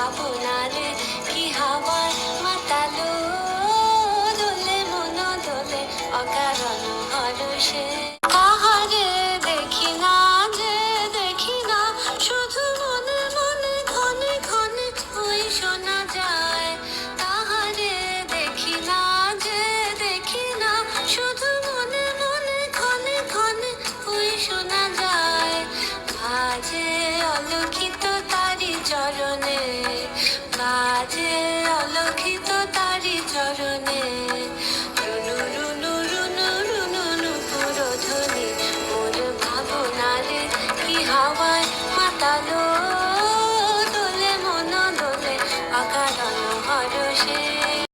ভাবনারে কি হাওয়ায় মাতালো, দোলে মন দোলে অকারণ হরষে। কাহারে দেখি না যে দেখি না, শুধু মনে মনে ক্ষণে ক্ষণে ওই শোনা যায়। কাহারে দেখি না যে দেখি না, শুধু মনে মনে ক্ষণে ক্ষণে ওই শোনা যায়। বাজে অলক্ষিত তারি চরণে, বাজে অলক্ষিত তারি চরণে, রুনু রুনু রুনু রুনু নুপুর ধ্বনি, মোর ভাবনারে কি হাওয়ায় মাতালো।